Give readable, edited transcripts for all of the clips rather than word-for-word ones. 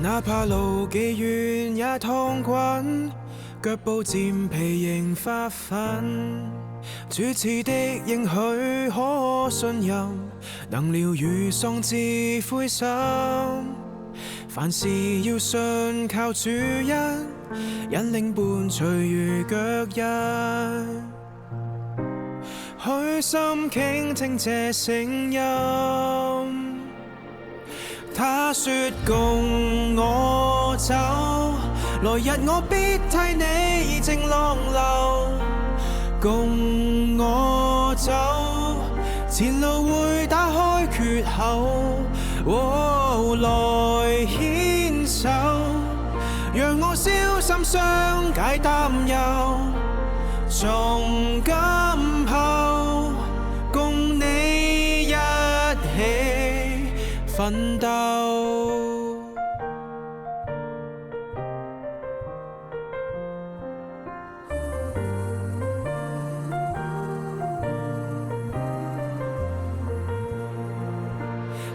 哪怕路幾遠也痛滾，腳步漸疲仍發奮。主賜的應許可信任，能療愈喪志灰心。凡事要信靠主恩，引領伴隨如腳印。虛心傾聽這聲音。他說共我走，來日我必替你靜浪流。共我走，前路會打開缺口。來牽手，讓我小心相解擔憂。從今後，共你一起奮鬥。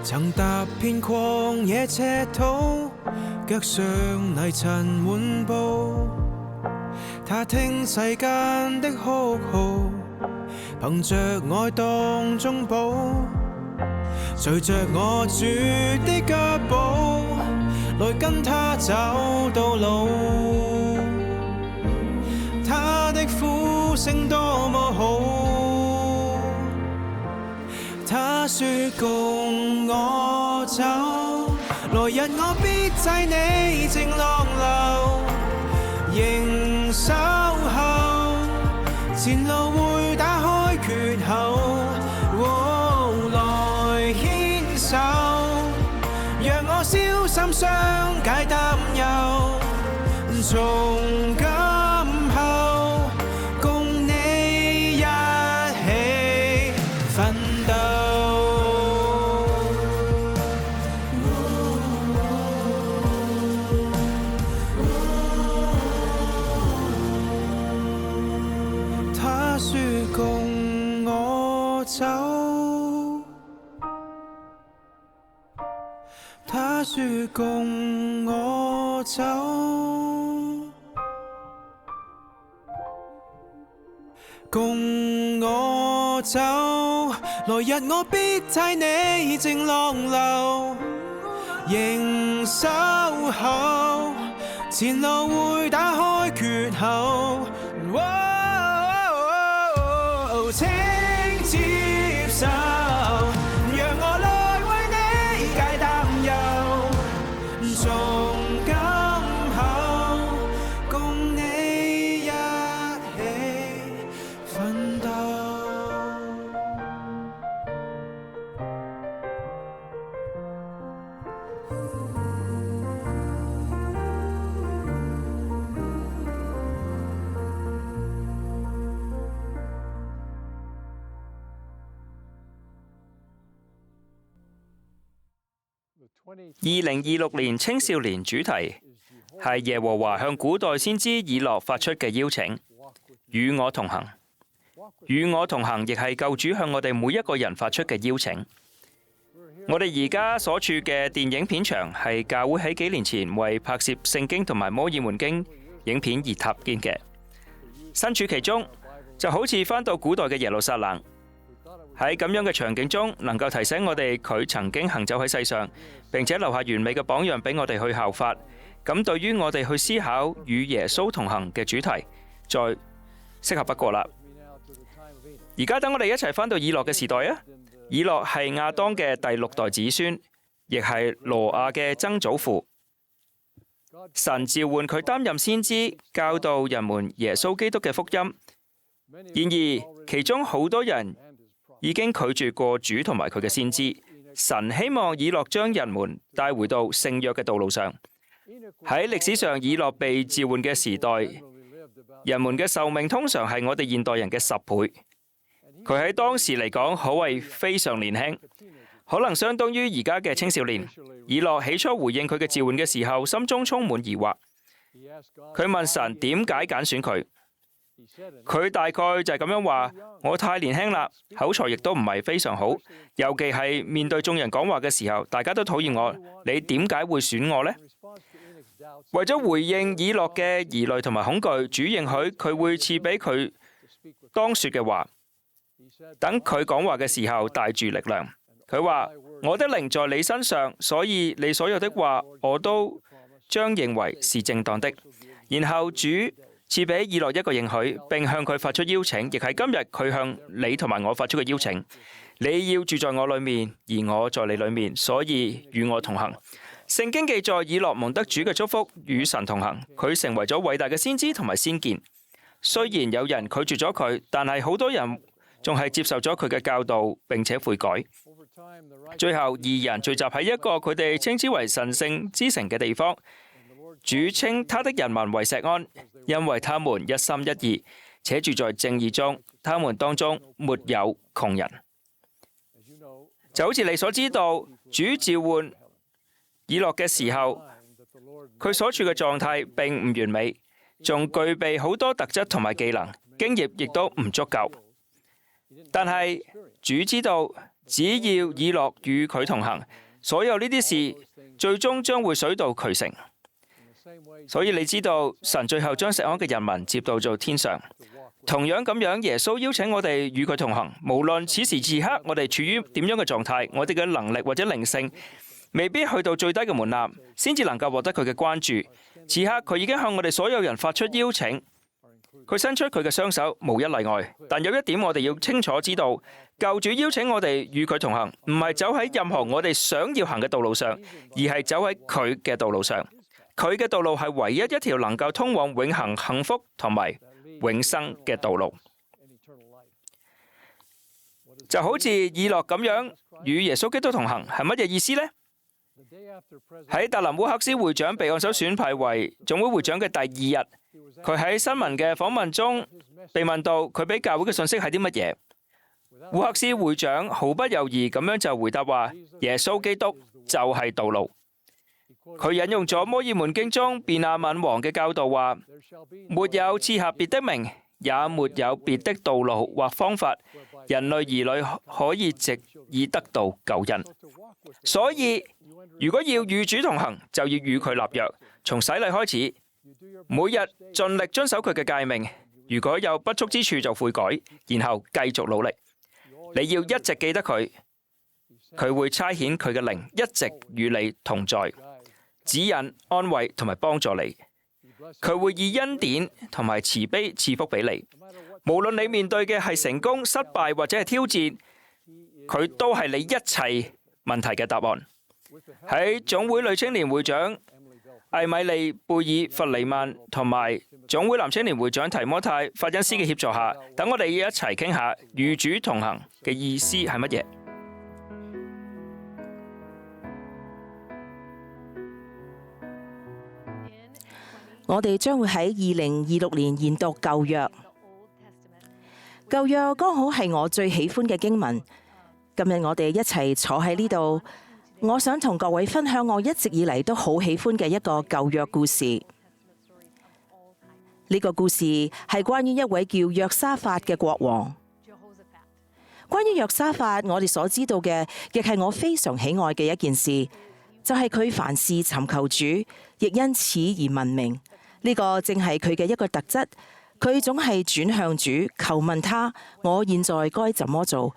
曾踏遍曠野赤土，腳上泥塵滿布。他聽世間的哭號，憑着愛當中寶。隨着我主的腳步，來跟他走到老。他的呼聲多麼好，他說共我走，來日我必替你靜浪流。仍守候，前路會打開缺口。來牽手，讓我小心相解擔憂。從今後，共你一起奮鬥。他說共我走，他說共我走，共我走，來日我必替你靜浪流。仍守候，前路會打開缺口。請接受，讓我來為你解擔憂。從今後，共你一起奮鬥。2026年青少年主題係耶和華向古代先知以諾發出嘅邀請，與我同行。與我同行亦係救主向我哋每一個人發出嘅邀請。我哋而家所處嘅電影片場係教會喺幾年前為拍攝聖經同埋摩爾門經影片而搭建嘅。身處其中，就好似返到古代嘅耶路撒冷。喺咁樣嘅場景中，能夠提醒我哋佢曾經行走喺世上，並且留下完美嘅榜樣俾我哋去效法。咁對於我哋去思考與耶穌同行嘅主題，再適合不過啦。而家等我哋一齊返到以諾嘅時代啊！以諾係亞當嘅第6代子孫，亦係羅亞嘅曾祖父。神召喚佢擔任先知，教導人們耶穌基督嘅福音。然而，其中好多人已經拒絕過主同埋佢嘅先知。神希望以諾將人們帶回到聖約嘅道路上。喺歷史上，以諾被召喚嘅時代，人們嘅壽命通常係我哋現代人嘅10倍。佢喺當時嚟講，可謂非常年輕，可能相當於而家嘅青少年。以諾起初回應佢嘅召喚嘅時候，心中充滿疑惑。佢問神點解揀選佢。佢大概就係咁樣話：我太年輕啦，口才亦都唔係非常好，尤其係面對眾人講話嘅時候，大家都討厭我。你點解會選我呢？為咗回應以諾嘅疑慮同埋恐懼，主應許佢會賜俾佢當說嘅話，等佢講話嘅時候帶住力量。佢話：我的靈在你身上，所以你所有的話我都將認為是正當的。然後主賜俾以諾一個應許，並向佢發出邀請，亦係今日佢向你同埋我發出嘅邀請。你要住在我裏面，而我在你裏面，所以與我同行。聖經記載以諾蒙得主嘅祝福，與神同行，佢成為咗偉大嘅先知同埋先見。雖然有人拒絕咗佢，但係好多人仲係接受咗佢嘅教導，並且悔改。最後義人聚集喺一個佢哋稱之為神聖之城嘅地方。主稱他的人民為錫安，因為他們一心一意，且住在正義中，他們當中沒有窮人。就好似你所知道，主召喚以諾嘅時候，佢所處嘅狀態並唔完美，仲具備好多特質同埋技能，經驗亦都唔足夠。但係主知道，只要以諾與佢同行，所有呢啲事最終將會水到渠成。所以你知道，神最後將錫安嘅人民接到做天上。同樣咁樣，耶穌邀請我哋與佢同行，無論此時此刻我哋處於點樣嘅狀態，我哋嘅能力或者靈性未必去到最低嘅門檻，先至能夠獲得佢嘅關注。此刻佢已經向我哋所有人發出邀請，佢伸出佢嘅雙手，無一例外。但有一點我哋要清楚知道，救主邀請我哋與佢同行，唔係走喺任何我哋想要行嘅道路上，而係走喺佢嘅道路上。佢嘅道路係唯一一條能夠通往永恆幸福同埋永生嘅道路。就好似以諾咁樣與耶穌基督同行，係乜嘢意思呢？喺特林烏克斯會長被按手選派為總會會長嘅第二日，佢喺新聞嘅訪問中被問到佢俾教會嘅信息係啲乜嘢。烏克斯會長毫不猶豫咁樣就回答話：耶穌基督就係道路。佢引用咗摩爾門經中便雅憫王嘅教導話：沒有賜下別的名，也沒有別的道路或方法，人類兒女可以藉以得到救恩。所以如果要與主同行，就要與佢立約，從洗禮開始，每日盡力遵守佢嘅誡命。如果有不足之處就悔改，然後繼續努力。你要一直記得佢，佢會差遣佢嘅靈一直與你同在，指引、安慰同埋幫助你。佢會以恩典同埋慈悲賜福俾你。無論你面對嘅係成功、失敗或者係挑戰，佢都係你一切問題嘅答案。喺總會女青年會長艾米利貝爾弗尼曼同埋總會男青年會長提摩太法恩斯嘅協助下，等我哋一齊傾下與主同行嘅意思係乜嘢。我哋將會喺2026年研讀舊約。舊約剛好係我最喜歡嘅經文。今日我哋一齊坐喺呢度，我想同各位分享我一直以嚟都好喜歡嘅一個舊約故事。呢個故事係關於一位叫約沙法嘅國王。關於約沙法，我哋所知道嘅，亦係我非常喜愛嘅一件事，就係佢凡事尋求主，亦因此而聞名。呢個正係佢嘅一個特質，佢總係轉向主，求問他，我現在該怎麼做？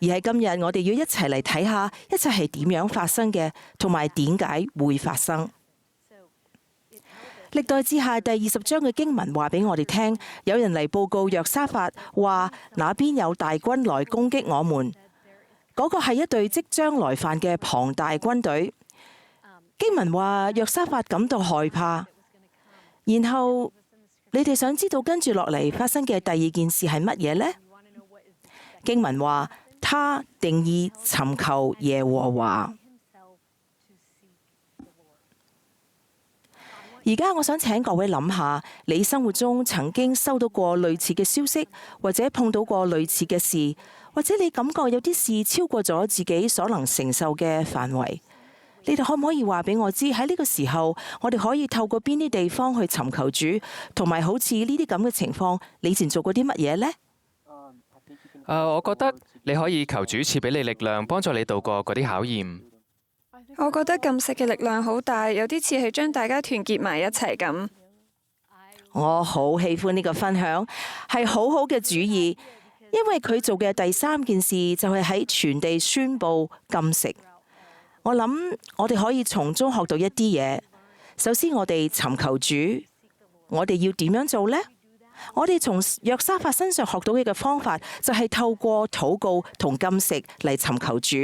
而係今日我哋要一齊嚟睇下，一切係點樣發生嘅，同埋點解會發生。歷代志下第20章嘅經文話俾我哋聽，有人嚟報告約沙法，話那邊有大軍來攻擊我們。嗰個係一隊即將來犯嘅龐大軍隊。經文話約沙法感到害怕。然後你哋想知道跟住落嚟發生嘅第二件事係乜嘢呢？經文話他定意尋求耶和華。而家我想請各位諗下，你生活中曾經收到過類似嘅消息，或者碰到過類似嘅事，或者你感覺有啲事超過咗自己所能承受嘅範圍。你哋可唔可以話俾我知喺呢個時候，我哋可以透過邊啲地方去尋求主，同埋好似呢啲咁嘅情況，你以前做過啲乜嘢呢？我覺得你可以求主賜俾你力量，幫助你度過嗰啲考驗。我覺得禁食嘅力量好大，有啲似係將大家團結埋一齊咁。我好喜歡呢個分享，係好好嘅主意，因為佢做嘅第3件事就係喺全地宣佈禁食。我諗我哋可以從中學到一啲嘢。首先，我哋尋求主，我哋要點樣做呢？我哋從約沙法身上學到嘅方法，就係透過禱告同禁食嚟尋求主。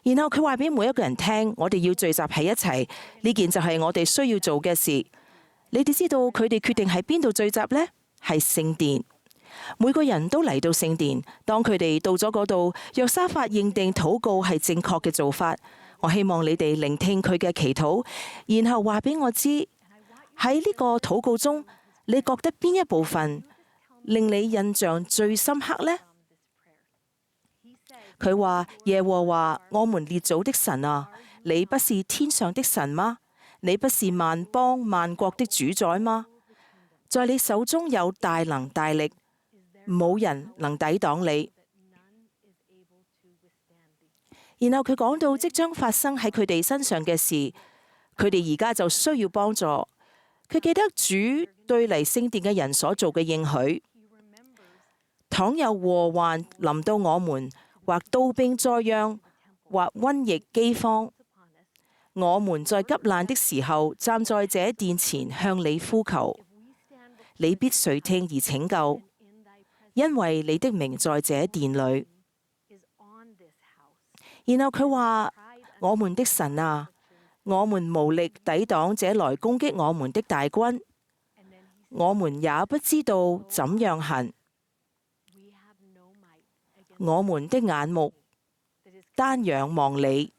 然後佢話俾每一個人聽，我哋要聚集喺一齊，呢件就係我哋需要做嘅事。你哋知道佢哋決定喺邊度聚集呢？係聖殿。每個人都嚟到聖殿。當佢哋到咗嗰度，約沙法認定禱告係正確嘅做法。我希望你哋聆聽佢嘅祈禱，然後話俾我知喺呢個禱告中，你覺得邊一部分令你印象最深刻呢？佢話：耶和華，我們列祖的神啊，你不是天上的神嗎？你不是萬邦萬國的主宰嗎？在你手中有大能大力，冇人能抵擋你。然後佢講到即將發生喺佢哋身上嘅事，佢哋而家就需要幫助。佢記得主對嚟聖殿嘅人所做嘅應許，倘有禍患臨到我們，或刀兵災殃，或瘟疫饑荒，我們在急難的時候站在這殿前向你呼求，你必垂聽而拯救，因為你的名在這殿裏。然後佢話：我們的神啊，我們無力抵擋這來攻擊我們的大軍，我們也不知道怎樣行。我們的眼目單仰望你。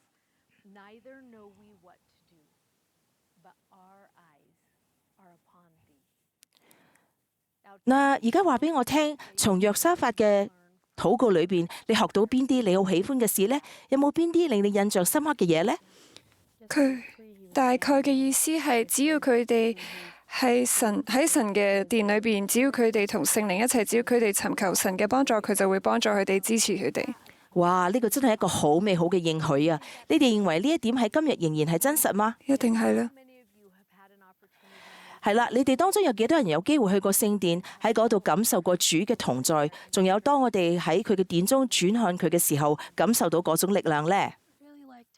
嗱，而家話俾我聽，從約沙法嘅禱告裏邊，你學到邊啲你好喜歡嘅事呢？有冇邊啲令你印象深刻嘅嘢呢？佢大概嘅意思係，只要佢哋喺神嘅殿裏邊，只要佢哋同聖靈一齊，只要佢哋尋求神嘅幫助，佢就會幫助佢哋，支持佢哋。哇！呢個真係一個好美好嘅應許啊！你哋認為呢一點喺今日仍然係真實嗎？一定係啦。係啦，你哋當中有幾多人有機會去過聖殿，喺嗰度感受過主嘅同在？仲有當我哋喺佢嘅殿中轉向佢嘅時候，感受到嗰種力量呢？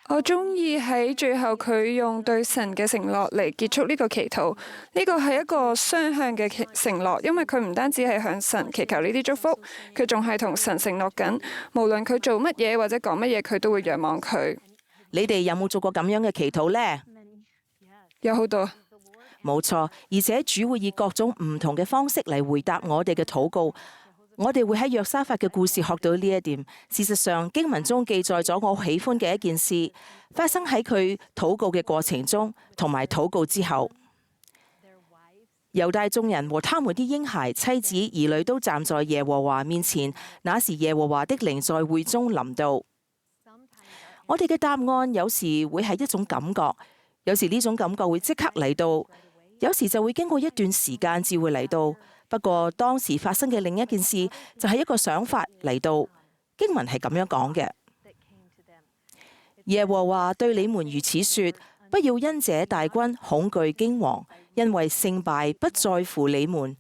我中意喺最後佢用對神嘅承諾嚟結束呢個祈禱。呢個係一個雙向嘅承諾，因為佢唔單止係向神祈求呢啲祝福，佢仲係同神承諾緊，無論佢做乜嘢或者講乜嘢，佢都會仰望佢。你哋有冇做過咁樣嘅祈禱呢？有好多。冇錯，而且主會以各種唔同嘅方式嚟回答我哋嘅禱告。我哋會喺約沙法嘅故事學到呢一點。事實上，經文中記載咗我喜歡嘅一件事，發生喺佢禱告嘅過程中，同埋禱告之後。猶大眾人和他們啲嬰孩、妻子、兒女都站在耶和華面前，那時耶和華的靈在會中臨到。我哋嘅答案有時會係一種感覺，有時呢種感覺會即刻嚟到，有時就會經過一段時間至會嚟到。不過當時發生嘅另一件事就係一個想法嚟到。經文係咁樣講嘅：耶和華對你們如此說，不要因這大軍恐懼驚惶，因為勝敗不在乎你們，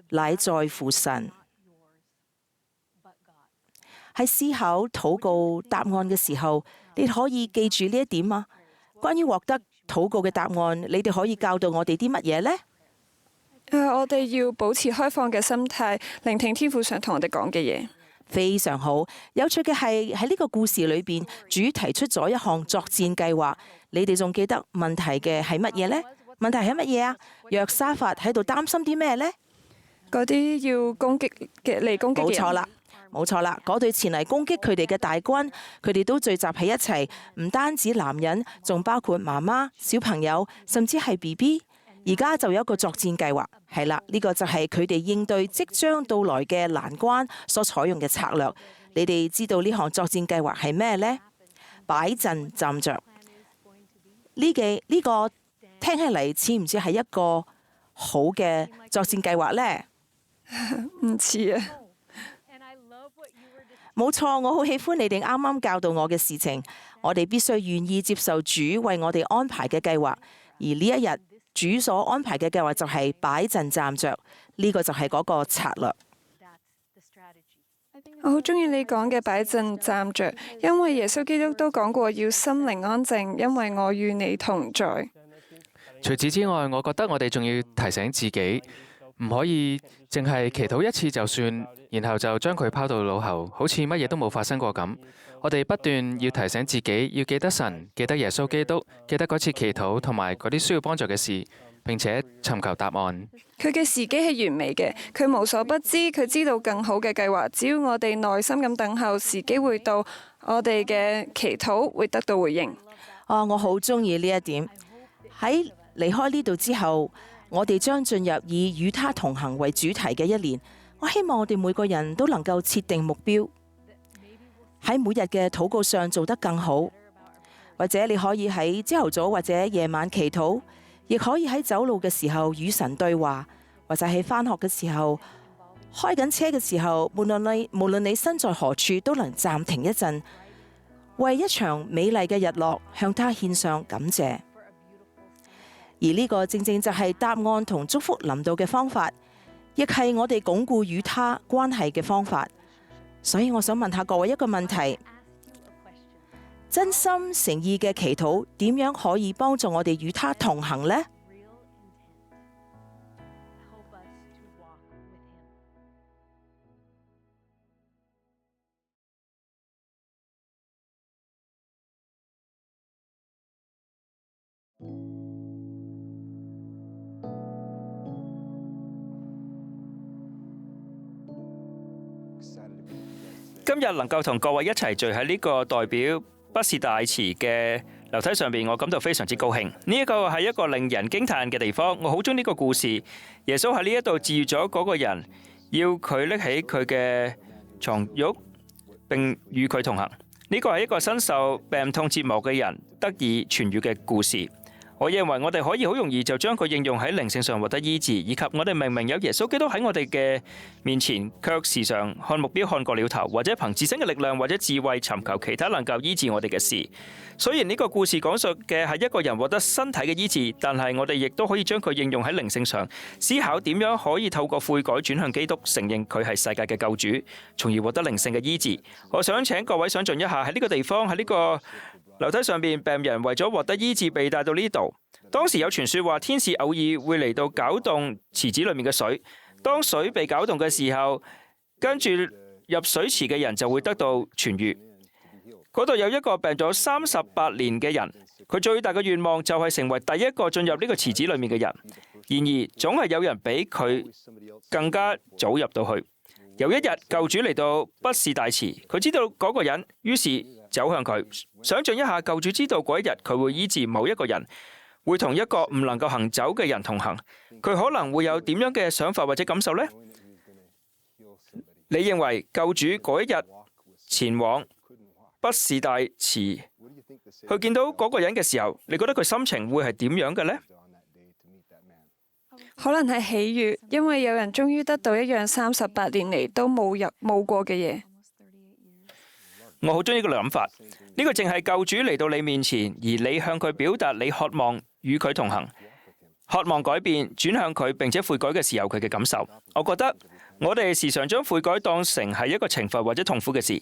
乃在乎神。喺思考禱告答案嘅時候，你可以記住呢一點啊。關於獲得禱告嘅答案，你哋可以教導我哋啲乜嘢呢？我哋要保持開放嘅心態，聆聽天父想同我哋講嘅嘢。非常好。有趣嘅係喺呢個故事裏邊，主提出咗一項作戰計劃。你哋仲記得問題嘅係乜嘢呢？問題係乜嘢啊？約沙法喺度擔心啲咩呢？嗰啲要攻擊嘅嚟攻擊嘅人。冇錯啦，冇錯啦。嗰隊前嚟攻擊佢哋嘅大軍，佢哋都聚集喺一齊，唔單止男人，仲包括媽媽、小朋友，甚至係 BB。而家就有一個作戰計劃，係啦，呢個就係佢哋應對即將到來嘅難關所採用嘅策略。你哋知道呢項作戰計劃係咩呢？擺陣站着。呢個聽起嚟似唔似係一個好嘅作戰計劃呢？唔似啊！冇錯，我好喜歡你哋啱啱教導我嘅事情。我哋必須願意接受主為我哋安排嘅計劃，而呢一日主所安排嘅計劃就係擺陣站着，呢個就係嗰個策略。我好中意你講嘅擺陣站着，因為耶穌基督都講過要心靈安靜，因為我與你同在。除此之外，我覺得我哋仲要提醒自己，唔可以淨係祈禱一次就算，然後就將佢拋到腦後，好似乜嘢都冇發生過咁。我哋不斷要提醒自己，要記得神，記得耶穌基督，記得嗰次祈禱同埋嗰啲需要幫助嘅事，並且尋求答案。佢嘅時機係完美嘅，佢無所不知，佢知道更好嘅計劃。只要我哋耐心咁等候，時機會到，我哋嘅祈禱會得到回應。我好中意呢一點。喺離開呢度之後，我哋將進入以與他同行為主題嘅一年。我希望我哋每個人都能夠設定目標，喺每日嘅禱告上做得更好。或者你可以喺朝頭早或者夜晚祈禱，亦可以喺走路嘅時候與神對話，或者喺返學嘅時候、開緊車嘅時候，無論你身在何處，都能暫停一陣，為一場美麗嘅日落向他獻上感謝。而呢個正正就係答案同祝福臨到嘅方法，亦係我哋鞏固與他關係嘅方法。所以我想問下各位一個問題：真心誠意嘅祈禱點樣可以幫助我哋與他同行呢？今日能夠同各位一齊聚喺呢個代表畢士大池嘅樓梯上邊，我感到非常之高興。呢一個係一個令人驚嘆嘅地方，我好中意呢個故事。耶穌喺呢一度治愈咗嗰個人，要佢拎起佢嘅床褥，並與佢同行。呢個係一個身受病痛折磨嘅人得以痊愈嘅故事。我認為我哋可以好容易就將佢應用喺靈性上獲得醫治，以及我哋明明有耶穌基督喺我哋嘅面前，卻時常看目標看過了頭，或者憑自身嘅力量或者智慧尋求其他能夠醫治我哋嘅事。雖然呢個故事講述嘅係一個人獲得身體嘅醫治，但係我哋亦都可以將佢應用喺靈性上，思考點樣可以透過悔改轉向基督，承認佢係世界嘅救主，從而獲得靈性嘅醫治。我想請各位想象一下，喺呢個地方，喺呢個樓梯上邊，病人為咗獲得醫治被帶到呢度。當時有傳說話，天使偶爾會嚟到攪動池子裏面嘅水，當水被攪動嘅時候，跟住入水池嘅人就會得到痊愈。嗰度有一個病咗38年嘅人，佢最大嘅願望就係成為第一個進入呢個池子裏面嘅人。然而總係有人比佢更加早入到去。有一日，救主嚟到畢士大池，佢知道嗰個人，於是走向佢。想象一下，救主知道嗰一日佢會醫治某一個人，會同一個唔能夠行走嘅人同行，佢可能會有點樣嘅想法或者感受呢？你認為救主嗰一日前往畢士大池去見到嗰個人嘅時候，你覺得佢心情會係點樣嘅呢？可能係喜悅，因為有人終於得到一樣38年嚟都冇過嘅嘢。我好中意呢個諗法，呢個正係救主嚟到你面前，而你向佢表達你渴望與佢同行，渴望改變，轉向佢並且悔改嘅時候佢嘅感受。我覺得我哋時常將悔改當成係一個懲罰或者痛苦嘅事，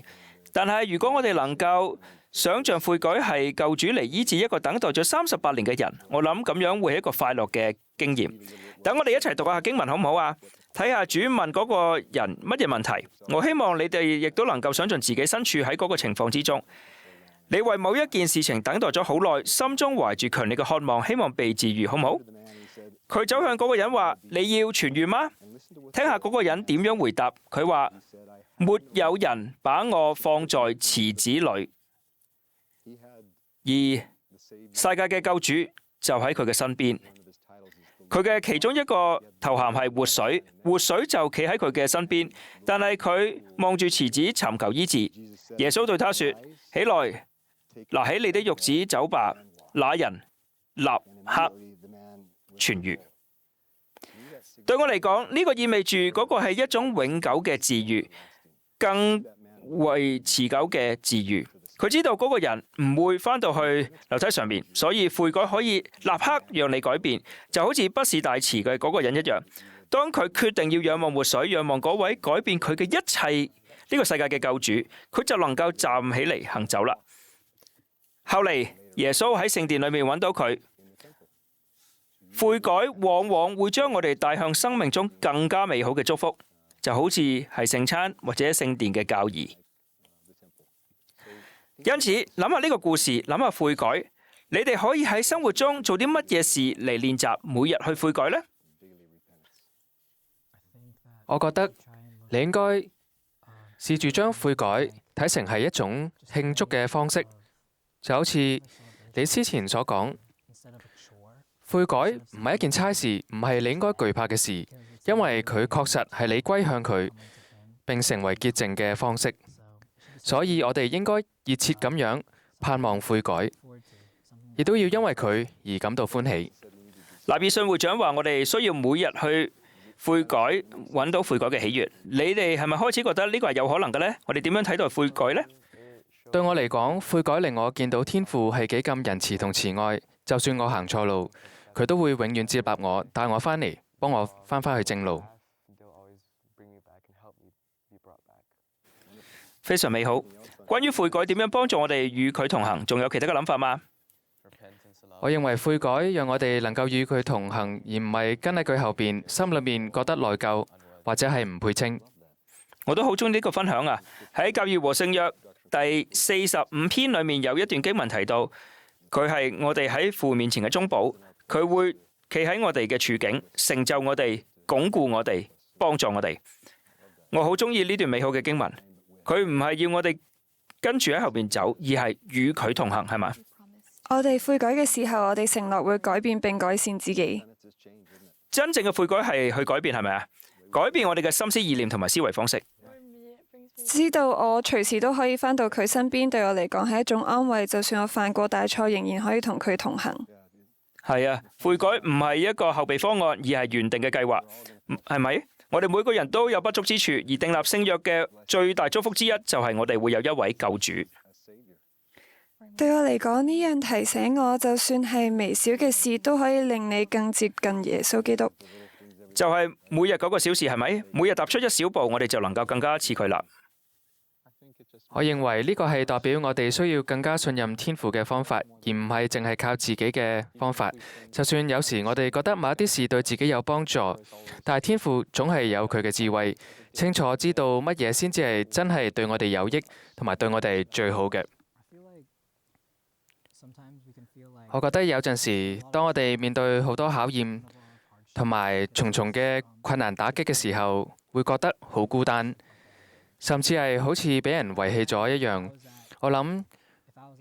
但係如果我哋能夠想像悔改係救主嚟醫治一個等待咗38年嘅人，我諗咁樣會係一個快樂嘅經驗。等我哋一齊讀下經文好唔好啊？睇下主問嗰個人乜嘢問題。我希望你哋亦都能夠想像自己身處喺嗰個情況之中。你為某一件事情等待咗好耐，心中懷住強烈嘅渴望，希望被治愈，好唔好？佢走向嗰個人話：你要痊愈嗎？聽下嗰個人點樣回答。佢話：沒有人把我放在池子裏，而世界嘅救主就喺佢嘅身邊。佢嘅其中一個頭銜係活水，活水就企喺佢嘅身邊，但係佢望住池子尋求醫治。耶穌對他說：起來，拿起你的褥子走吧，那人立刻痊愈。對我嚟講，呢個意味住嗰個係一種永久嘅治愈，更為持久嘅治愈。佢知道嗰個人唔會返到去樓梯上面，所以悔改可以立刻讓你改變，就好似畢士大池嘅嗰個人一樣。當佢決定要仰望活水，仰望嗰位改變佢嘅一切呢個世界嘅救主，佢就能夠站起嚟行走啦。後嚟耶穌喺聖殿裏面揾到佢。悔改往往會將我哋帶向生命中更加美好嘅祝福，就好似係聖餐或者聖殿嘅教義。因此，諗下呢個故事，諗下悔改，你哋可以喺生活中做啲乜嘢事嚟練習每日去悔改呢？我覺得你應該試住將悔改睇成係一種慶祝嘅方式，就好似你之前所講。悔改唔係一件差事，唔係你應該懼怕嘅事，因為佢確實係你歸向佢並成為潔淨嘅方式。所以我哋應該熱切咁樣盼望悔改，亦都要因為佢而感到歡喜。納爾遜會長話：我哋需要每日去悔改，揾到悔改嘅喜悅。你哋係咪開始覺得呢個係有可能嘅呢？我哋點樣睇待悔改呢？對我嚟講，悔改令我見到天父係幾咁仁慈同慈愛，就算我行錯路，佢都會永遠接納我，帶我返嚟，幫我返返去正路。非常美好。關於悔改點樣幫助我哋與佢同行，仲有其他嘅諗法嗎？我認為悔改讓我哋能夠與佢同行，而唔係跟喺佢後邊，心裏面覺得內疚或者係唔配稱。我都好中意呢個分享啊！喺教義和聖約第45篇裏面有一段經文提到，佢係我哋喺父面前嘅中保。佢會企喺我哋嘅處境，成就我哋，鞏固我哋，幫助我哋。我好中意呢段美好嘅經文。佢唔係要我哋跟住喺後邊走，而係與佢同行，係嘛？我哋悔改嘅時候，我哋承諾會改變並改善自己。真正嘅悔改係去改變，係咪啊？改變我哋嘅心思意念同埋思維方式。知道我隨時都可以返到佢身邊，對我嚟講係一種安慰。就算我犯過大錯，仍然可以同佢同行。係啊，悔改唔係一個後備方案，而係原定嘅計劃，係咪？我哋每個人都有不足之處，而訂立聖約嘅最大祝福之一，就係我哋會有一位救主。對我嚟講，呢樣提醒我，就算係微小嘅事，都可以令你更接近耶穌基督。就係每日9個小時，係咪？每日踏出一小步，我哋就能夠更加似佢啦。我認為呢個係代表我哋需要更加信任天父嘅方法，而唔係淨係靠自己嘅方法。就算有時我哋覺得某一啲事對自己有幫助，但係天父總係有佢嘅智慧，清楚知道乜嘢先至係真係對我哋有益，同埋對我哋最好嘅。我覺得有陣時，當我哋面對好多考驗同埋重重嘅困難打擊嘅時候，會覺得好孤單。甚至係好似俾人遺棄咗一樣。我諗，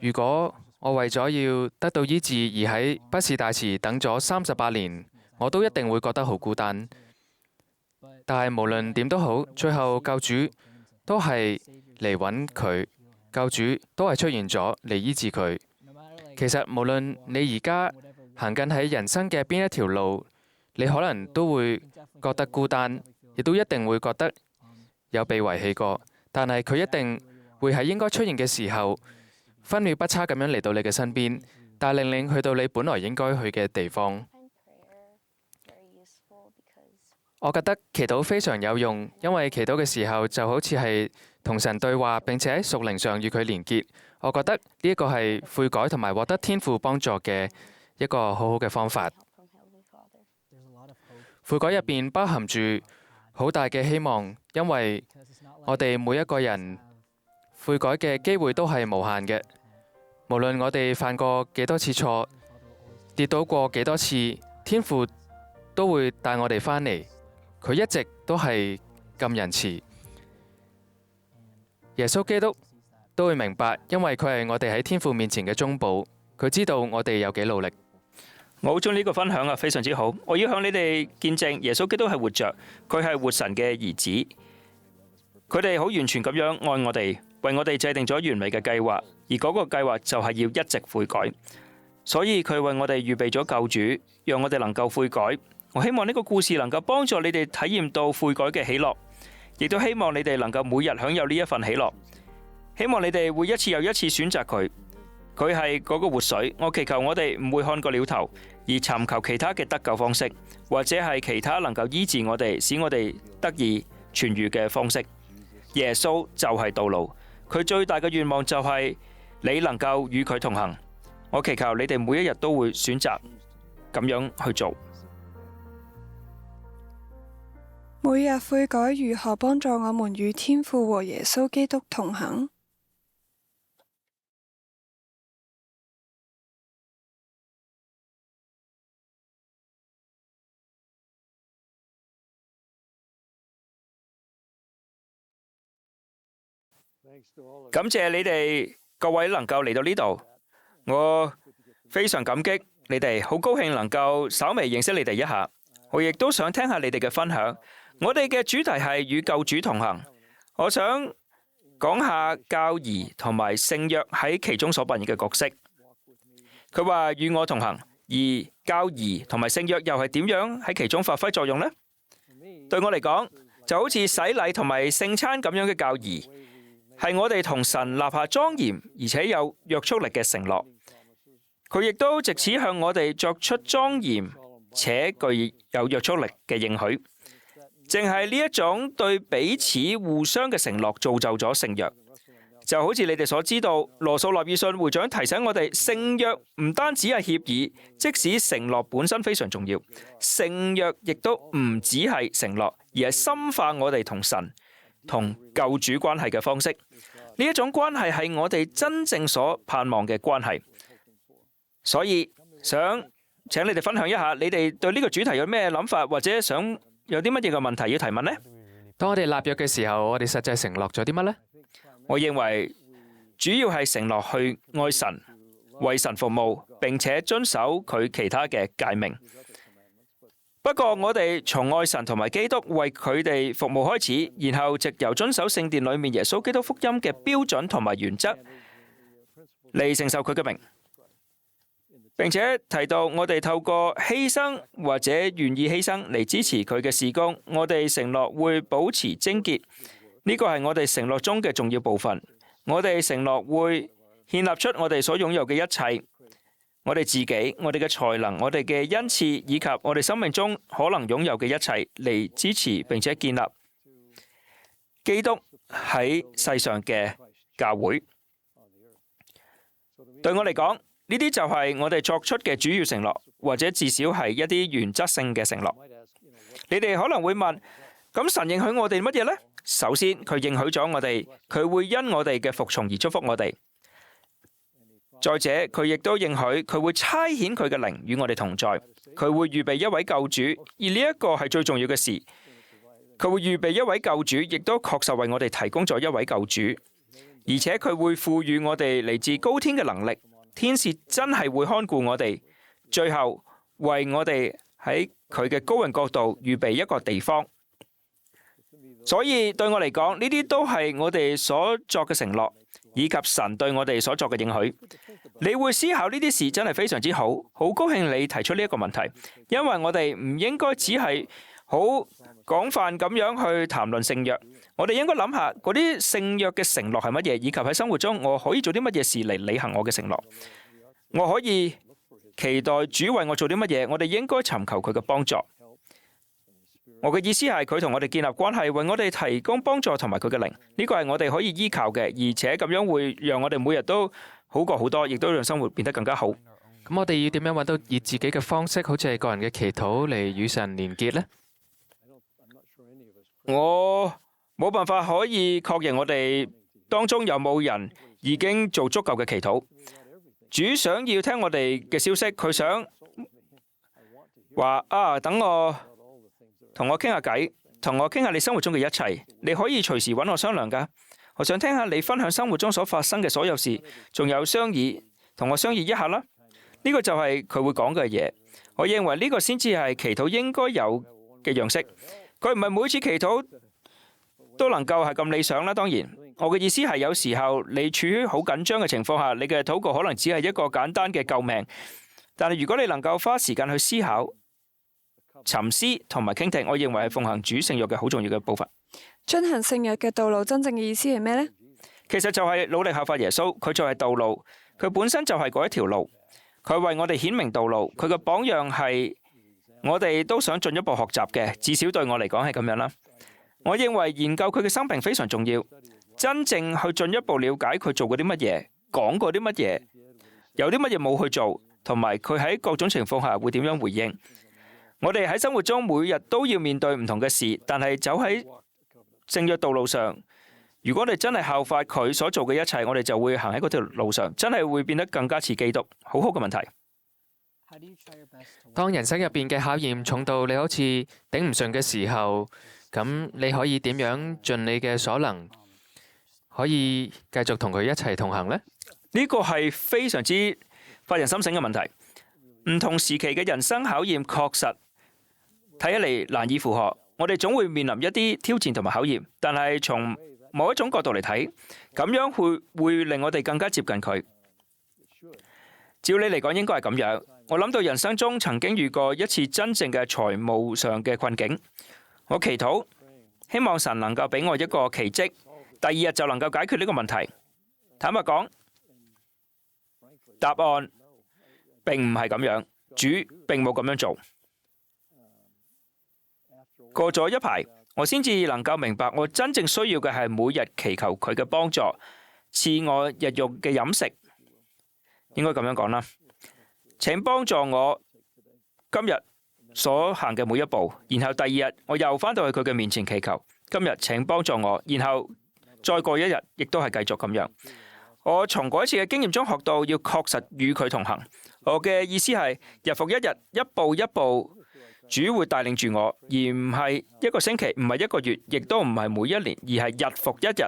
如果我為咗要得到醫治而喺畢士大池等咗38年，我都一定會覺得好孤單。但係無論點都好，最後救主都係嚟揾佢，救主都係出現咗嚟醫治佢。其實無論你而家行緊喺人生嘅邊一條路，你可能都會覺得孤單，亦都一定會覺得有被遺棄過，但係佢一定會喺應該出現嘅時候，分秒不差咁樣嚟到你嘅身邊，帶領你去到你本來應該去嘅地方。我覺得祈禱非常有用，因為祈禱嘅時候就好似係同神對話，並且喺屬靈上與佢連結。我覺得呢一個係悔改同埋獲得天父幫助嘅一個好好嘅方法。悔改入邊包含住好大嘅希望，因為我哋每一個人悔改嘅機會都係無限嘅。無論我哋犯過幾多次錯，跌倒過幾多次，天父都會帶我哋返嚟。佢一直都係咁仁慈。耶穌基督都會明白，因為佢係我哋喺天父面前嘅中保，佢知道我哋有幾努力。我好中意呢個分享啊，非常之好。我要向你哋見證，耶穌基督係活着，佢係活神嘅兒子，佢哋好完全咁樣愛我哋，為我哋制定咗完美嘅計劃，而嗰個計劃就係要一直悔改。所以佢為我哋預備咗救主，讓我哋能夠悔改。我希望呢個故事能夠幫助你哋體驗到悔改嘅喜樂，亦都希望你哋能夠每日享有呢一份喜樂。希望你哋會一次又一次選擇佢，佢係嗰個活水。我祈求我哋唔會看過了頭，而尋求其他嘅得救方式，或者係其他能夠醫治我哋，使我哋得以痊癒嘅方式。耶穌就係道路，佢最大嘅願望就係你能夠與佢同行。我祈求你哋每一日都會選擇咁樣去做。每日悔改如何幫助我們與天父和耶穌基督同行？感謝你哋各位能夠嚟到呢度，我非常感激你哋，好高興能夠稍微認識你哋一下。我亦都想聽下你哋嘅分享。我哋嘅主題係與救主同行。我想講下教義同埋聖約喺其中所扮演嘅角色。佢話與我同行，而教義同埋聖約又係點樣喺其中發揮作用呢？對我嚟講，就好似洗禮同埋聖餐咁樣嘅教義，係我哋同神立下莊嚴而且有約束力嘅承諾。佢亦都藉此向我哋作出莊嚴且具有約束力嘅應許。正係呢一種對彼此互相嘅承諾造就咗聖約。就好似你哋所知道，羅素納爾遜會長提醒我哋，聖約唔單止係協議，即使承諾本身非常重要，聖約亦都唔只係承諾，而係深化我哋同神同救主關係嘅方式。呢一種關係係我哋真正所盼望嘅關係。所以想請你哋分享一下，你哋對呢個主題有咩諗法，或者想有啲乜嘢嘅問題要提問呢？當我哋立約嘅時候，我哋實際承諾咗啲乜呢？我認為主要係承諾去愛神、為神服務，並且遵守佢其他嘅誡命。不過我哋從愛神同埋基督為佢哋服務開始，然後藉由遵守聖殿裏面耶穌基督福音嘅標準同埋原則嚟承受佢嘅名，並且提到我哋透過犧牲或者願意犧牲嚟支持佢嘅事工，我哋承諾會保持貞潔。呢個係我哋承諾中嘅重要部分。我哋承諾會獻立出我哋所擁有嘅一切，我哋自己、我哋嘅才能、我哋嘅恩賜，以及我哋生命中可能擁有嘅一切嚟支持並且建立基督喺世上嘅教會。對我嚟講，呢啲就係我哋作出嘅主要承諾，或者至少係一啲原則性嘅承諾。你哋可能會問，咁神應許我哋乜嘢呢？首先，佢應許咗我哋，佢會因我哋嘅服從而祝福我哋。再者，佢亦都應許佢會差遣佢嘅靈與我哋同在，佢會預備一位救主，而呢一個係最重要嘅事。佢會預備一位救主，亦都確實為我哋提供咗一位救主，而且佢會賦予我哋嚟自高天嘅能力，天使真係會看顧我哋，最後為我哋喺佢嘅高榮國度預備一個地方。所以對我嚟講，呢啲都係我哋所作嘅承諾，以及神對我哋所作嘅應許。你會思考呢啲事真係非常之好，好高興你提出呢一個問題，因為我哋唔應該只係好廣泛咁樣去談論聖約，我哋應該諗下嗰啲聖約嘅承諾係乜嘢，以及喺生活中我可以做啲乜嘢事嚟履行我嘅承諾。我可以期待主為我做啲乜嘢，我哋應該尋求佢嘅幫助。我嘅意思係佢同我哋建立關係，為我哋提供幫助同埋佢嘅靈，呢個係我哋可以依靠嘅，而且咁樣會讓我哋每日都好過好多，亦都讓生活變得更加好。咁我哋要點樣揾到以自己嘅方式，好似係個人嘅祈禱嚟與神連結呢？我冇辦法可以確認我哋當中有冇人已經做足夠嘅祈禱。主想要聽我哋嘅消息，佢想話等我同我傾下偈，同我傾下你生活中嘅一切。你可以隨時揾我商量㗎。我想聽下你分享生活中所發生嘅所有事，仲有商議，同我商議一下啦。呢個就係佢會講嘅嘢。我認為呢個先至係祈禱應該有嘅樣式。佢唔係每次祈禱都能夠係咁理想啦，當然。我嘅意思係，有時候你處於好緊張嘅情況下，你嘅禱告可能只係一個簡單嘅救命。但係如果你能夠花時間去思考、沉思同埋傾聽，我認為係奉行主聖約嘅好重要嘅部分。進行聖約嘅道路真正嘅意思係咩呢？其實就係努力效法耶穌，佢就係道路，佢本身就係嗰一條路，佢為我哋顯明道路，佢嘅榜樣係我哋都想進一步學習嘅，至少對我嚟講係咁樣啦。我認為研究佢嘅生平非常重要，真正去進一步了解佢做過啲乜嘢，講過啲乜嘢，有啲乜嘢冇去做，同埋佢喺各種情況下會點樣回應。我哋喺生活中每日都要面對唔同嘅事，但係走喺聖約道路上，如果你真係效法佢所做嘅一切，我哋就會行喺嗰條路上，真係會變得更加似基督。好好嘅問題。當人生入邊嘅考驗重到你好似頂唔順嘅時候，咁你可以點樣盡你嘅所能，可以繼續同佢一齊同行呢？呢個係非常之發人深省嘅問題。唔同時期嘅人生考驗確實睇起嚟難以負荷，我哋總會面臨一啲挑戰同埋考驗，但係從某一種角度嚟睇，咁樣會令我哋更加接近佢。照理嚟講應該係咁樣。我諗到人生中曾經遇過一次真正嘅財務上嘅困境，我祈禱，希望神能夠俾我一個奇蹟，第二日就能夠解決呢個問題。坦白講，答案並唔係咁樣，主並冇咁樣做。過咗一排，我先至能夠明白，我真正需要嘅係每日祈求佢嘅幫助，賜我日用嘅飲食。應該咁樣講啦，請幫助我今日所行嘅每一步，然後第二日我又返到去佢嘅面前祈求，今日請幫助我，然後再過一日，亦都係繼續咁樣。我從嗰一次嘅經驗中學到，要確實與佢同行。我嘅意思係日復一日，一步一步，主會帶領住我，而唔係一個星期，唔係一個月，亦都唔係每一年，而係日復一日，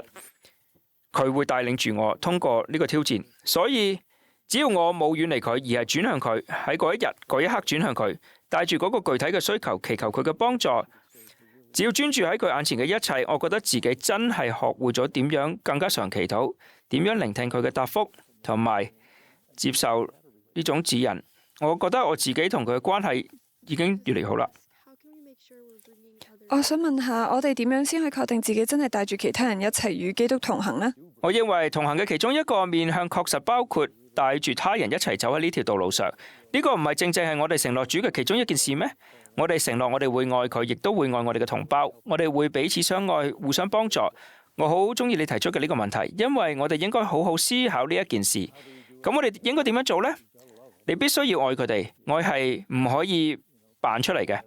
佢會帶領住我通過呢個挑戰。所以只要我冇遠離佢，而係轉向佢，喺嗰一日嗰一刻轉向佢，帶住嗰個具體嘅需求，祈求佢嘅幫助。只要專注喺佢眼前嘅一切，我覺得自己真係學會咗點樣更加常祈禱，點樣聆聽佢嘅答覆，同埋接受呢種指引。我覺得我自己同佢嘅關係已經越嚟越好啦。我想問下，我哋點樣先可以確定自己真係帶住其他人一齊與基督同行呢？我認為同行嘅其中一個面向確實包括帶住他人一齊走喺呢條道路上。呢個唔係正正係我哋承諾主嘅其中一件事咩？我哋承諾我哋會愛佢，亦都會愛我哋嘅同胞。我哋會彼此相愛，互相幫助。我好中意你提出嘅呢個問題，因為我哋應該好好思考呢一件事。咁我哋應該點樣做呢？你必須要愛佢哋，愛係唔可以扮出嚟嘅。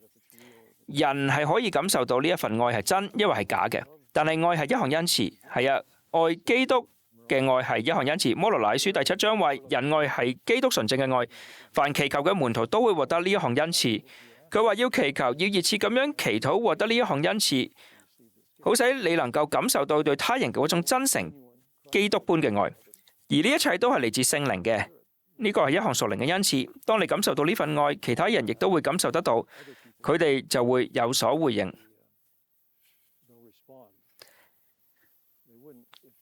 人係可以感受到呢一份愛係真，抑或係假嘅。但係愛係一項恩賜，係啊，愛基督嘅愛係一項恩賜。摩羅乃書第7章話，仁愛係基督純正嘅愛，凡祈求嘅門徒都會獲得呢一項恩賜。佢話要祈求，要熱切咁樣祈禱，獲得呢一項恩賜，好使你能夠感受到對他人嘅嗰種真誠、基督般嘅愛。而呢一切都係嚟自聖靈嘅，呢個係一項屬靈嘅恩賜。當你感受到呢份愛，其他人亦都會感受得到，佢哋就會有所回應。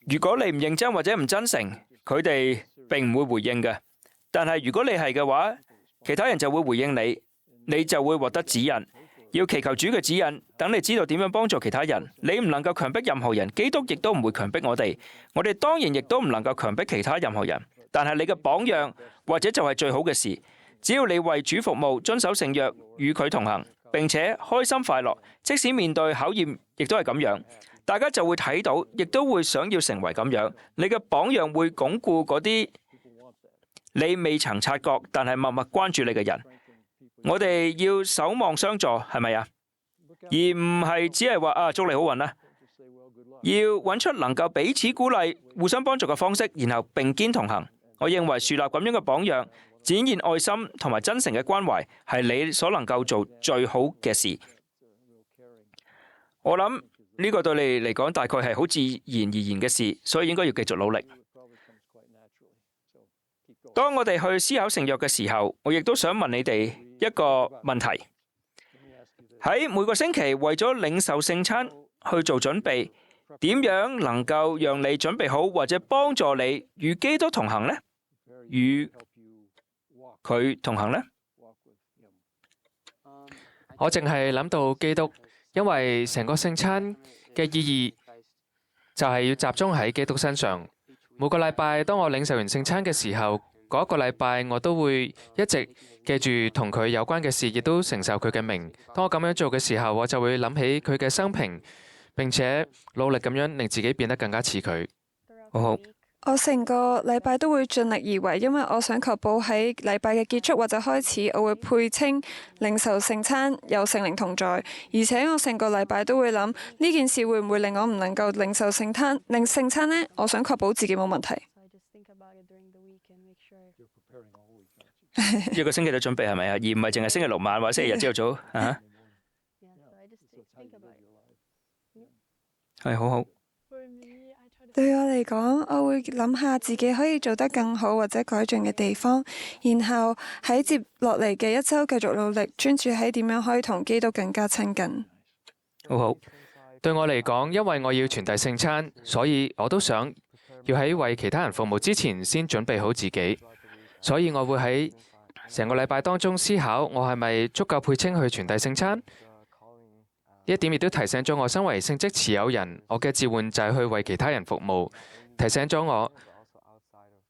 如果你唔認真或者唔真誠，佢哋並唔會回應嘅。但係如果你係嘅話，其他人就會回應你。你就會獲得指引，要祈求主嘅指引，等你知道點樣幫助其他人。你唔能夠強迫任何人，基督亦都唔會強迫我哋。我哋當然亦都唔能夠強迫其他任何人。但係你嘅榜樣或者就係最好嘅事。只要你為主服務，遵守聖約，與佢同行，並且開心快樂，即使面對考驗，亦都係咁樣。大家就會睇到，亦都會想要成為咁樣。你嘅榜樣會鞏固嗰啲你未曾察覺，但係默默關注你嘅人。我哋要守望相助，係咪啊？而唔係只係話祝你好運啦。要揾出能夠彼此鼓勵、互相幫助嘅方式，然後並肩同行。我認為樹立咁樣嘅榜樣，展現愛心同埋真誠嘅關懷，係你所能夠做最好嘅事。我諗呢個對你嚟講，大概係好自然而然嘅事，所以應該要繼續努力。當我哋去思考聖約嘅時候，我亦都想問你哋一個問題：喺每個星期為咗領受聖餐去做準備，點樣能夠讓你準備好或者幫助你與基督同行呢？與佢同行呢？我淨係諗到基督，因為成個聖餐嘅意義就係要集中喺基督身上。每個禮拜當我領受完聖餐嘅時候，嗰一個禮拜我都會一直記住同佢有關嘅事，亦都承受佢嘅名。當我咁樣做嘅時候，我就會諗起佢嘅生平，並且努力咁樣令自己變得更加似佢。好。我成個禮拜都會盡力而為，因為我想確保喺禮拜嘅結束或者開始，我會配稱領受聖餐，有聖靈同在。而且我成個禮拜都會諗呢件事會唔會令我唔能夠領受聖餐呢？我想確保自己冇問題。一個星期都準備係咪啊？而唔係淨係星期六晚或者星期日朝頭早啊？係好好。對我嚟講，我會諗下自己可以做得更好或者改進嘅地方，然後喺接落嚟嘅一周繼續努力，專注喺點樣可以同基督更加親近。好好。對我嚟講，因為我要傳遞聖餐，所以我都想要喺為其他人服務之前先準備好自己。所以我會喺成個禮拜當中思考，我係咪足夠配稱去傳遞聖餐？呢一點亦都提醒咗我，身為聖職持有人，我嘅召喚就係去為其他人服務。提醒咗我，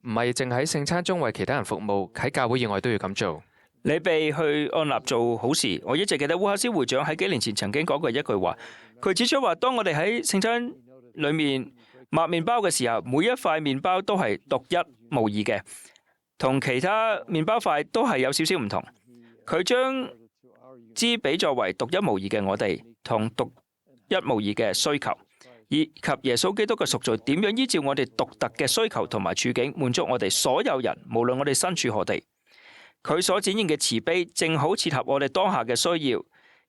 唔係淨喺聖餐中為其他人服務，喺教會以外都要咁做。你被去按立做好事。我一直記得烏克斯會長喺幾年前曾經講過一句話，佢指出話，當我哋喺聖餐裏面擘麵包嘅時候，每一塊麵包都係獨一無二嘅，同其他麵包塊都係有少少唔同。佢將之比作為獨一無二嘅我哋，同獨一無二嘅需求，以及耶穌基督嘅贖罪點樣依照我哋獨特嘅需求同埋處境，滿足我哋所有人，無論我哋身處何地。佢所展現嘅慈悲，正好切合我哋當下嘅需要。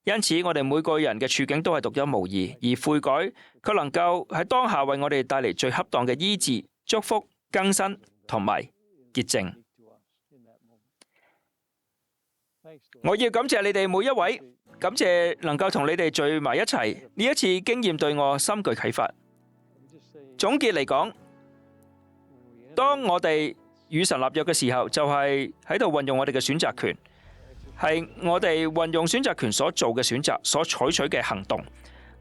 因此，我哋每個人嘅處境都係獨一無二，而悔改卻能夠喺當下為我哋帶嚟最恰當嘅醫治、祝福、更新同埋潔淨。我要感謝你哋每一位，感謝能夠同你哋聚埋一齊。呢一次經驗對我深具啟發。總結嚟講，當我哋與神立約嘅時候，就係喺度運用我哋嘅選擇權，係我哋運用選擇權所做嘅選擇，所採取嘅行動。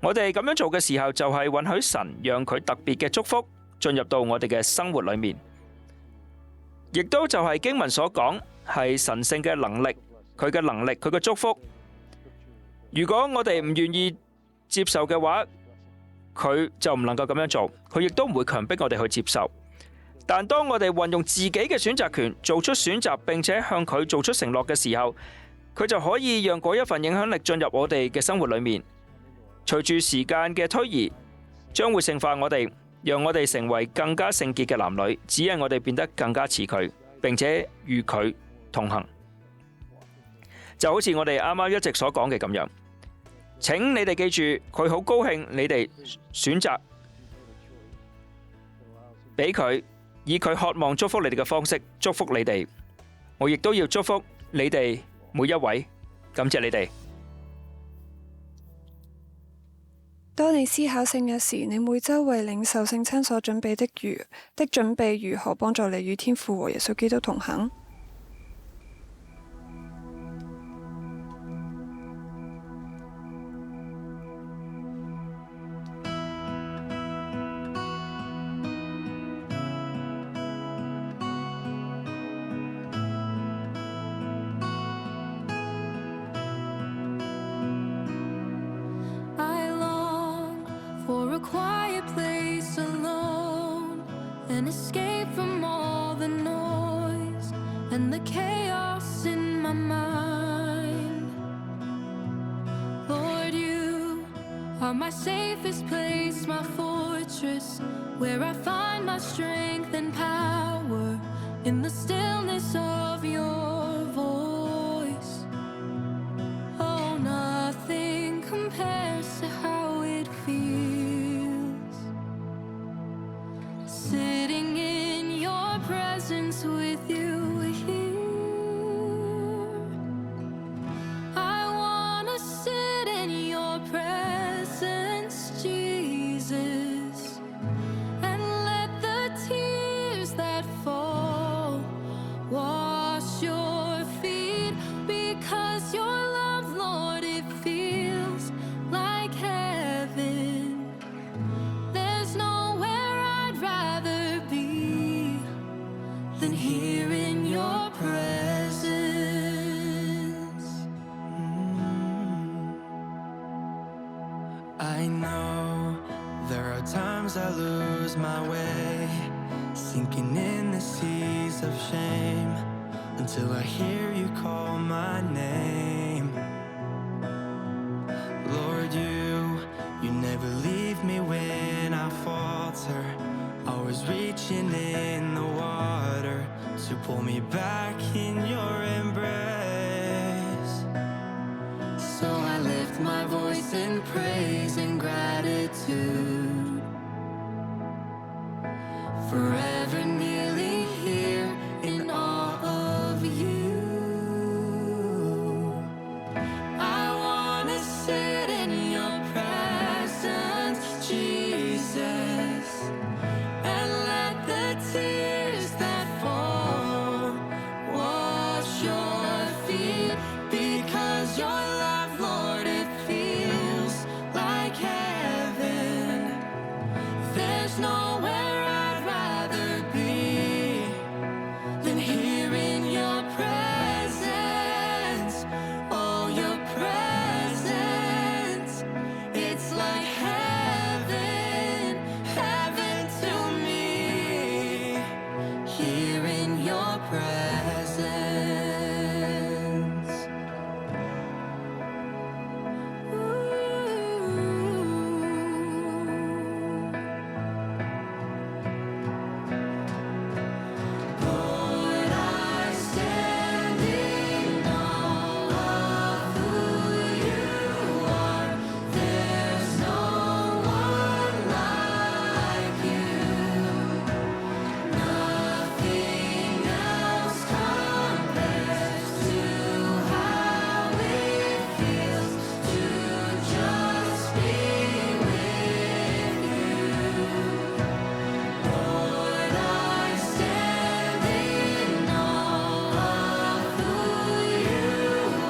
我哋咁樣做嘅時候，就係允許神讓佢特別嘅祝福進入到我哋嘅生活裏面，亦都就係經文所講，係神聖嘅能力，佢嘅能力，佢嘅祝福。如果我哋唔願意接受嘅話，佢就唔能夠咁樣做，佢亦都唔會強迫我哋去接受。但當我哋運用自己嘅選擇權，做出選擇，並且向佢做出承諾嘅時候，佢就可以讓嗰一份影響力進入我哋嘅生活裏面。隨住時間嘅推移，將會聖化我哋，讓我哋成為更加聖潔嘅男女，指引我哋變得更加似佢，並且與佢同行。就好似我哋啱啱一直所講嘅咁樣，請你哋記住，佢好高興你哋選擇俾佢，以佢渴望祝福你哋嘅方式祝福你哋。我亦都要祝福你哋每一位，感謝你哋。當你思考聖日時，你每周為領受聖餐所準備的準備如何幫助你與天父和耶穌基督同行？A quiet place alone, an escape from all the noise and the chaos in my mind. Lord, you are my safest place, my fortress, where I find my strength and power in the stillness of your voice. Oh, nothing compares to how it feels sitting in your presence with you here. I wanna sit in your presence, Jesus. lose my way, sinking in the seas of shame, until I hear you call my name. Lord, you never leave me when I falter, always reaching in the water to pull me back in your embrace. So I lift my voice in praise and gratitude, forever kneeling here in awe of you. I wanna sit in your presence, Jesus, and let the tears that fall wash your feet, because your love, Lord, it feels like heaven. There's nowhere I'd rather be than here in your presence. Oh, your presence, it's like heaven, heaven to me, here in your presence. Lord, I stand in awe of who you are. There's no one like you. Nothing else compares to how it feels to just be with you. Lord, I stand in awe of who you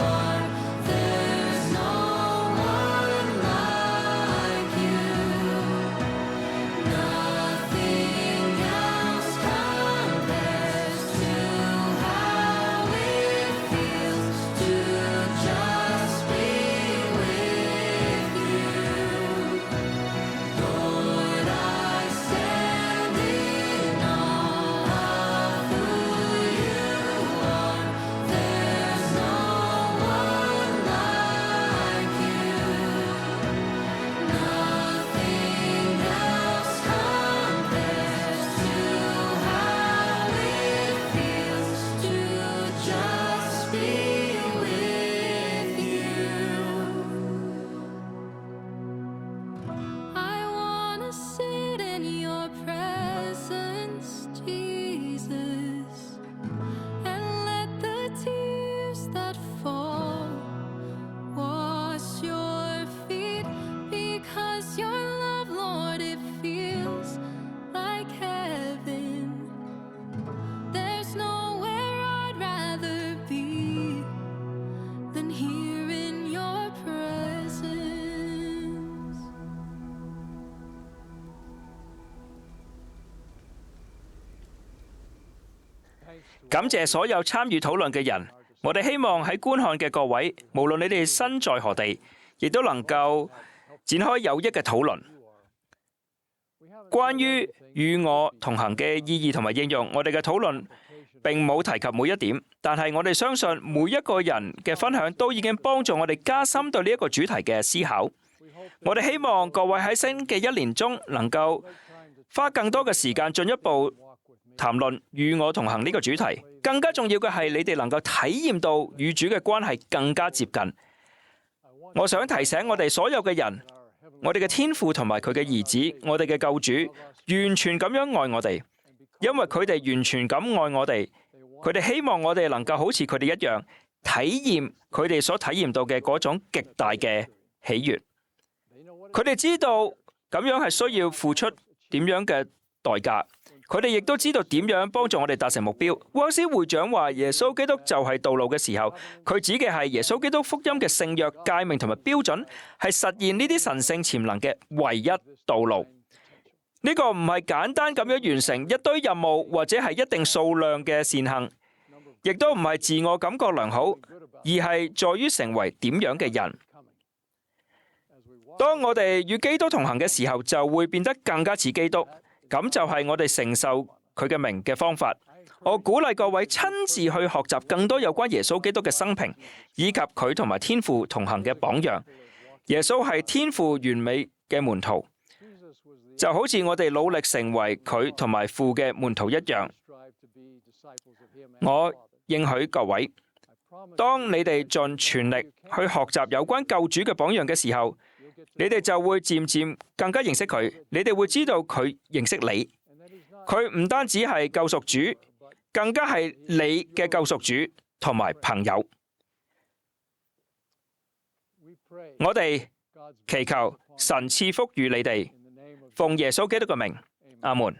are. There's no one like you. Nothing else compares to how it feels to just be with you. Lord, I stand in awe of who you are. There's no one like you. Nothing else compares to how it feels to just be with you. I wanna sit in your presence, Jesus, and let the tears that fall wash your feet, because your love, Lord, it feels like heaven. There's nowhere I'd rather be than here in your presence. 感謝所有參與討論嘅人。我哋希望喺觀看嘅各位，無論你哋身在何地，亦都能夠展開有益嘅討論。關於與我同行嘅意義同埋應用，我哋嘅討論並冇提及每一點，但係我哋相信每一個人嘅分享都已經幫助我哋加深對呢一個主題嘅思考。我哋希望各位喺新嘅一年中能夠花更多嘅時間進一步談論與我同行呢個主題。更加重要嘅係你哋能夠體驗到與主嘅關係更加接近。我想提醒我哋所有嘅人，我哋嘅天父同埋佢嘅兒子，我哋嘅救主，完全咁樣愛我哋，因為佢哋完全咁愛我哋，佢哋希望我哋能夠好似佢哋一樣，體驗佢哋所體驗到嘅嗰種極大嘅喜悅。佢哋知道咁樣係需要付出點樣嘅代價，佢哋亦都知道點樣幫助我哋達成目標。沃斯會長話耶穌基督就係道路嘅時候，佢指嘅係耶穌基督福音嘅聖約誡命同埋標準，係實現呢啲神聖潛能嘅唯一道路。呢個唔係簡單咁樣完成一堆任務或者係一定數量嘅善行，亦都唔係自我感覺良好，而係在於成為點樣嘅人。當我哋與基督同行嘅時候，就會變得更加似基督。咁就係我哋承受佢嘅名嘅方法。我鼓勵各位親自去學習更多有關耶穌基督嘅生平，以及佢同埋天父同行嘅榜樣。耶穌係天父完美嘅門徒，就好似我哋努力成為佢同埋父嘅門徒一樣。我應許各位，當你哋盡全力去學習有關救主嘅榜樣嘅時候，你哋就會漸漸更加認識佢。你哋會知道佢認識你。佢唔單止係救贖主，更加係你嘅救贖主同埋朋友。我哋祈求神賜福與你哋，奉耶穌基督嘅名，阿門。